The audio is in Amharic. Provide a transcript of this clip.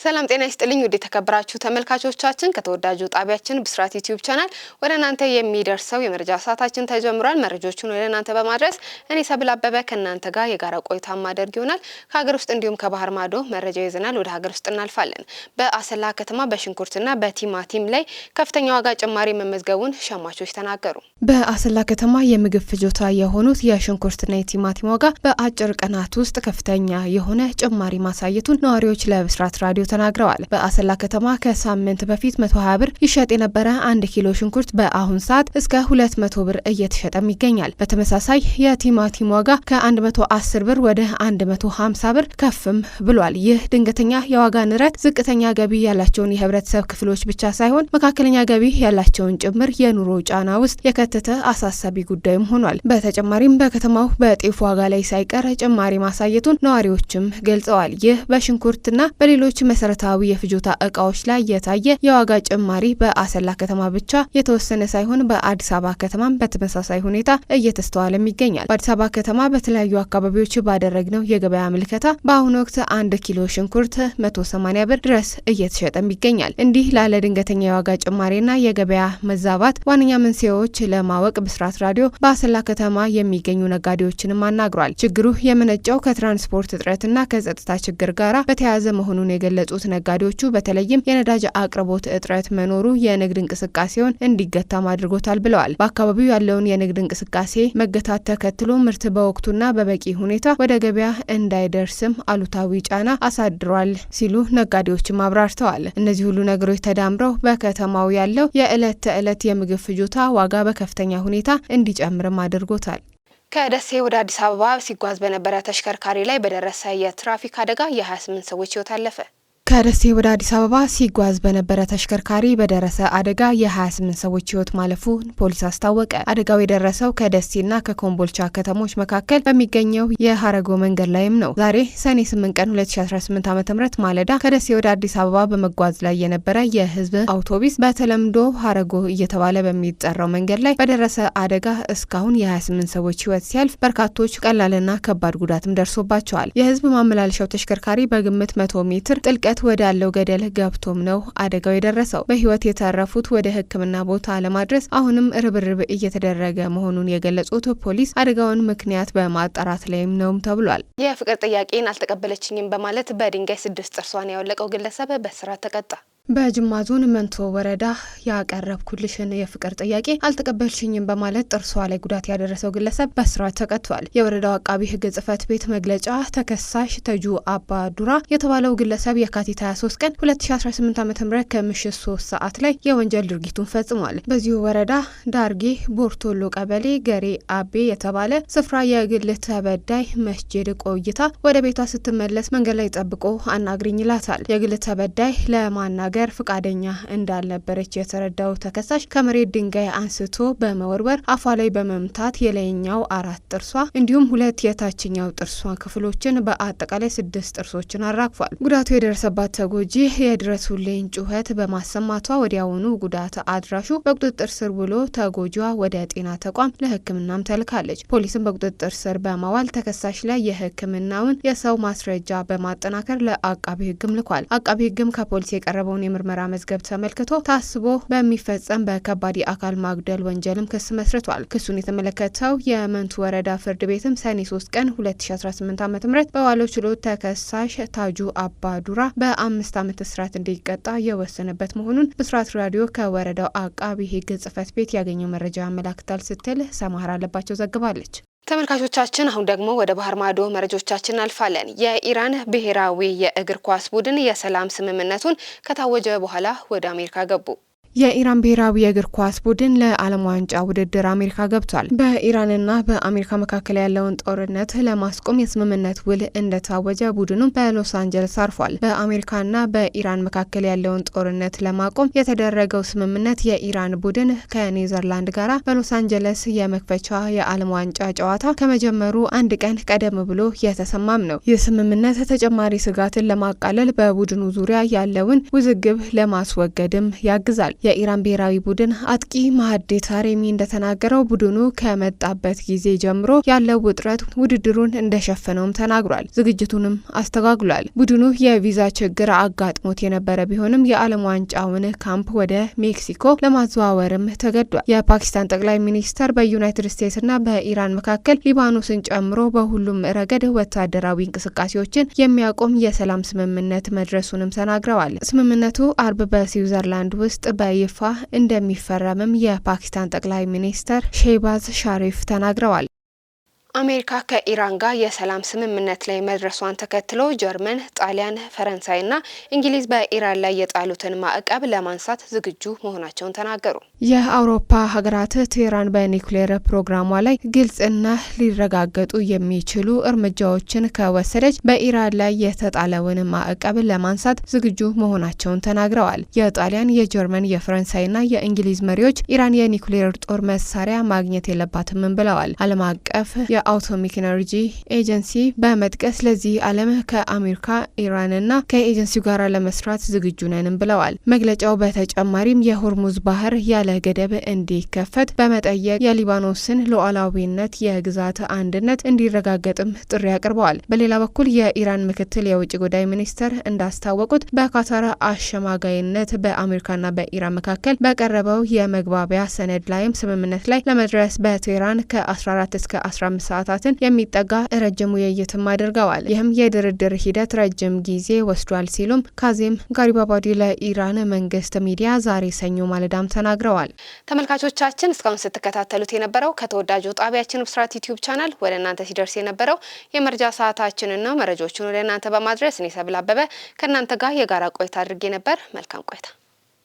ሰላም ጤና ይስጥልኝ ወደ ተከበራችሁ ተመልካቾቻችን ከተወዳጁ ጣቢያችን ብስራት ዩቲዩብ ቻናል ወደ እናንተ የሚደርሰው የመረጃ ሰዓታችን ተጀምሯል። መረጃዎቹን ወደ እናንተ በማድረስ እኔ ሰብል አበበ ከናንተ ጋር የጋራ ቆይታ ማድረግ ይሆናል። ከሀገር ውስጥ እንዲሁም ከባህር ማዶ መረጃ ይዘናል። ወደ ሀገር ውስጥ እናልፋለን። በአሰላ ከተማ በሽንኩርትና በቲማቲም ላይ ከፍተኛ ዋጋ ጭማሪ መመዝገቡን ሸማቾች ተናገሩ። በአሰላ ከተማ የምግብ ፍጆታ የሆኑት የሽንኩርትና የቲማቲም ዋጋ በአጭር ቀናት ውስጥ ከፍተኛ የሆነ ጭማሪ ማሳየቱን ነዋሪዎች ለብስራት ራዲዮ ተናግረዋል። በአሰላ ከተማ ከሳምንት በፊት 120 ብር ይሸጥ የነበረ 1 ኪሎ ሽንኩርት በአሁን ሰዓት እስከ 200 ብር እየተሸጠም ይገኛል። በተመሳሳይ የቲማቲም ዋጋ ከ110 ብር ወደ 150 ብር ከፍም ብሏል። ይህ ድንገተኛ የዋጋ ንረት ዝቅተኛ ገቢ ያላቸውን የህብረተሰብ ክፍሎች ብቻ ሳይሆን መካከለኛ ገቢ ያላቸውን ጭምር የኑሮ ጫና ውስጥ የከተተ አሳሳቢ ጉዳይም ሆኗል። በተጨማሪም በከተማው በጤፍ ዋጋ ላይ ሳይቀር ጭማሪ ማሳየቱን ነዋሪዎችም ገልጸዋል። ይህ በሽንኩርትና በሌሎች መሰረታዊ የፍጆታ እቃዎች ላይ የታየ የዋጋ ጭማሪ በአሰላ ከተማ ብቻ የተወሰነ ሳይሆን በአዲስ አበባ ከተማም በተመሳሳይ ሁኔታ እየተስተዋለም ይገኛል። በአዲስ አበባ ከተማ በተለያዩ አካባቢዎች ባደረግነው የገበያ ምልከታ በአሁኑ ወቅት 1 ኪሎ ሽንኩርት 180 ብር ድረስ እየተሸጠም ይገኛል። እንዲህ ላለ ድንገተኛ የዋጋ ጭማሪና የገበያ መዛባት ዋነኛ መንስኤዎች ለማወቅ ብስራት ራዲዮ በአሰላ ከተማ የሚገኙ ነጋዴዎችንም አናግሯል። ችግሩ የመነጨው ከትራንስፖርት እጥረትና ከጸጥታ ችግር ጋራ በተያያዘ መሆኑን የገለጹት ነጋዴዎቹ በተለይም የነዳጅ አቅርቦት እጥረት መኖሩ የንግድ እንቅስቃሴውን እንዲገታም አድርጎታል ብለዋል። በአካባቢው ያለውን የንግድ እንቅስቃሴ መገታት ተከትሎ ምርት በወቅቱና በበቂ ሁኔታ ወደ ገበያ እንዳይደርስም አሉታዊ ጫና አሳድሯል ሲሉ ነጋዴዎችም አብራርተዋል። እነዚህ ሁሉ ነገሮች ተዳምረው በከተማው ያለው የዕለት ተዕለት የምግብ ፍጆታ ዋጋ በከፍተኛ ሁኔታ እንዲጨምርም አድርጎታል። ከደሴ ወደ አዲስ አበባ ሲጓዝ በነበረ ተሽከርካሪ ላይ በደረሰ የትራፊክ አደጋ የ28 ሰዎች ሕይወት አለፈ። ከደሴ ወደ አዲስ አበባ ሲጓዝ በነበረ ተሽከርካሪ በደረሰ አደጋ የ28 ሰዎች ሕይወት ማለፉን ፖሊስ አስታወቀ። አደጋው የደረሰው ከደሴና ከኮምቦልቻ ከተሞች መካከል በሚገኘው የሀረጎ መንገድ ላይም ነው። ዛሬ ሰኔ 8 ቀን 2018 ዓ.ም ማለዳ ከደሴ ወደ አዲስ አበባ በመጓዝ ላይ የነበረ የህዝብ አውቶቡስ በተለምዶ ሀረጎ እየተባለ በሚጠራው መንገድ ላይ በደረሰ አደጋ እስካሁን የ28 ሰዎች ሕይወት ሲያልፍ በርካቶች ቀላልና ከባድ ጉዳትም ደርሶባቸዋል። የህዝብ ማመላለሻው ተሽከርካሪ በግምት 100 ሜትር ጥልቀት ወዳለው ገደል ገብቶም ነው አደጋው የደረሰው። በህይወት የተረፉት ወደ ሕክምና ቦታ ለማድረስ አሁንም ርብርብ እየተደረገ መሆኑን የገለጹት ፖሊስ አደጋውን ምክንያት በማጣራት ላይም ነውም ተብሏል። የፍቅር ጥያቄን አልተቀበለችኝም በማለት በድንጋይ 6 ጥርሷን ያወለቀው ግለሰብ በእስራት ተቀጣ። በጅማ ዞን መንቶ ወረዳ ያቀረብኩልሽን የፍቅር ጥያቄ አልተቀበልሽኝም በማለት ጥርሷ ላይ ጉዳት ያደረሰው ግለሰብ በእስራት ተቀጥቷል። የወረዳው አቃቢ ህግ ጽህፈት ቤት መግለጫ ተከሳሽ ተጁ አባ ዱራ የተባለው ግለሰብ የካቲት 23 ቀን 2018 ዓ.ም ከምሽት 3 ሰዓት ላይ የወንጀል ድርጊቱን ፈጽሟል። በዚሁ ወረዳ ዳርጌ ቦርቶሎ ቀበሌ ገሬ አቤ የተባለ ስፍራ የግል ተበዳይ መስጂድ ቆይታ ወደ ቤቷ ስትመለስ መንገድ ላይ ጠብቆ አናግሪኝ ይላታል። የግል ተበዳይ ለማናገር ፍቃደኛ እንዳልነበረች የተረዳው ተከሳሽ ከመሬት ድንጋይ አንስቶ በመወርወር አፏ ላይ በመምታት የላይኛው 4 ጥርሷ እንዲሁም 2 የታችኛው ጥርሷ ክፍሎችን በአጠቃላይ 6 ጥርሶችን አራግፏል። ጉዳቱ የደረሰባት ተጎጂ የድረሱልኝ ጩኸት በማሰማቷ ወዲያውኑ ጉዳት አድራሹ በቁጥጥር ስር ብሎ ተጎጂዋ ወደ ጤና ተቋም ለሕክምናም ተልካለች። ፖሊስም በቁጥጥር ስር በማዋል ተከሳሽ ላይ የሕክምናውን የሰው ማስረጃ በማጠናከር ለአቃቢ ሕግም ልኳል። አቃቢ ሕግም ከፖሊስ የቀረበውን የምርመራ መዝገብ ተመልክቶ ታስቦ በሚፈጸም በከባድ የአካል ማጉደል ወንጀልም ክስ መስርቷል። ክሱን የተመለከተው የመንቱ ወረዳ ፍርድ ቤትም ሰኔ 3 ቀን 2018 ዓ.ም በዋለው ችሎት ተከሳሽ ታጁ አባ ዱራ በ5 ዓመት እስራት እንዲቀጣ የወሰነበት መሆኑን ብስራት ራዲዮ ከወረዳው አቃቢ ህግ ጽህፈት ቤት ያገኘው መረጃ ያመላክታል ስትል ሰማሃር አለባቸው ዘግባለች። ተመልካቾቻችን አሁን ደግሞ ወደ ባህር ማዶ መረጃዎቻችን አልፋለን። የኢራን ብሔራዊ የእግር ኳስ ቡድን የሰላም ስምምነቱን ከታወጀ በኋላ ወደ አሜሪካ ገቡ። የኢራን ብሔራዊ የእግር ኳስ ቡድን ለዓለም ዋንጫ ውድድር አሜሪካ ገብቷል። በኢራንና በአሜሪካ መካከል ያለውን ጦርነት ለማስቆም የስምምነት ውል እንደታወጀ ቡድኑ በሎስ አንጀለስ አርፏል። በአሜሪካና በኢራን መካከል ያለውን ጦርነት ለማቆም የተደረገው ስምምነት የኢራን ቡድን ከኔዘርላንድ ጋር በሎስ አንጀለስ የመክፈቻ የዓለም ዋንጫ ጨዋታ ከመጀመሩ 1 ቀን ቀደም ብሎ የተሰማም ነው። ይህ ስምምነት ተጨማሪ ስጋትን ለማቃለል በቡድኑ ዙሪያ ያለውን ውዝግብ ለማስወገድም ያግዛል። የኢራን ብሔራዊ ቡድን አጥቂ ማህዲ ታሬሚ እንደተናገረው ቡድኑ ከመጣበት ጊዜ ጀምሮ ያለው ውጥረት ውድድሩን እንደሸፈነውም ተናግሯል። ዝግጅቱንም አስተጓጉሏል። ቡድኑ የቪዛ ችግር አጋጥሞት የነበረ ቢሆንም የዓለም ዋንጫውን ካምፕ ወደ ሜክሲኮ ለማዘዋወርም ተገዷል። የፓኪስታን ጠቅላይ ሚኒስተር በዩናይትድ ስቴትስና በኢራን መካከል ሊባኖስን ጨምሮ በሁሉም ረገድ ወታደራዊ እንቅስቃሴዎችን የሚያቆም የሰላም ስምምነት መድረሱንም ተናግረዋል። ስምምነቱ አርብ በስዊዘርላንድ ውስጥ በይፋ እንደሚፈረምም የፓኪስታን ጠቅላይ ሚኒስተር ሼህባዝ ሻሪፍ ተናግረዋል። አሜሪካ ከኢራን ጋር የሰላም ስምምነት ላይ መድረሷን ተከትሎ ጀርመን፣ ጣሊያን፣ ፈረንሳይና እንግሊዝ በኢራን ላይ የጣሉትን ማዕቀብ ለማንሳት ዝግጁ መሆናቸውን ተናገሩ። የአውሮፓ ሀገራት ቴህራን በኒውክሌር ፕሮግራሟ ላይ ግልጽና ሊረጋገጡ የሚችሉ እርምጃዎችን ከወሰደች በኢራን ላይ የተጣለውን ማዕቀብ ለማንሳት ዝግጁ መሆናቸውን ተናግረዋል። የጣሊያን፣ የጀርመን፣ የፈረንሳይና የእንግሊዝ መሪዎች ኢራን የኒውክሌር ጦር መሳሪያ ማግኘት የለባትም ብለዋል። ዓለም አቀፍ የአቶሚክ ኤነርጂ ኤጀንሲ በመጥቀስ ለዚህ ዓለም ከአሜሪካ ኢራንና ከኤጀንሲው ጋር ለመስራት ዝግጁ ነንም ብለዋል። መግለጫው በተጨማሪም የሆርሙዝ ባህር ያለ ገደብ እንዲከፈት በመጠየቅ የሊባኖስን ሉዓላዊነት፣ የግዛት አንድነት እንዲረጋገጥም ጥሪ አቅርበዋል። በሌላ በኩል የኢራን ምክትል የውጭ ጉዳይ ሚኒስተር እንዳስታወቁት በካታር አሸማጋይነት በአሜሪካና በኢራን መካከል በቀረበው የመግባቢያ ሰነድ ላይም ስምምነት ላይ ለመድረስ በቴህራን ከ14 እስከ 15 ሰዓታትን የሚጠጋ ረጅም ውይይትም አድርገዋል። ይህም የድርድር ሂደት ረጅም ጊዜ ወስዷል ሲሉም ካዜም ጋሪባባዲ ለኢራን መንግስት ሚዲያ ዛሬ ሰኞ ማለዳም ተናግረዋል። ተመልካቾቻችን እስካሁን ስትከታተሉት የነበረው ከተወዳጁ ጣቢያችን ብስራት ዩቲዩብ ቻናል ወደ እናንተ ሲደርስ የነበረው የመረጃ ሰዓታችንን ነው። መረጃዎቹን ወደ እናንተ በማድረስ እኔ ሰብል አበበ ከእናንተ ጋር የጋራ ቆይታ አድርጌ ነበር። መልካም ቆይታ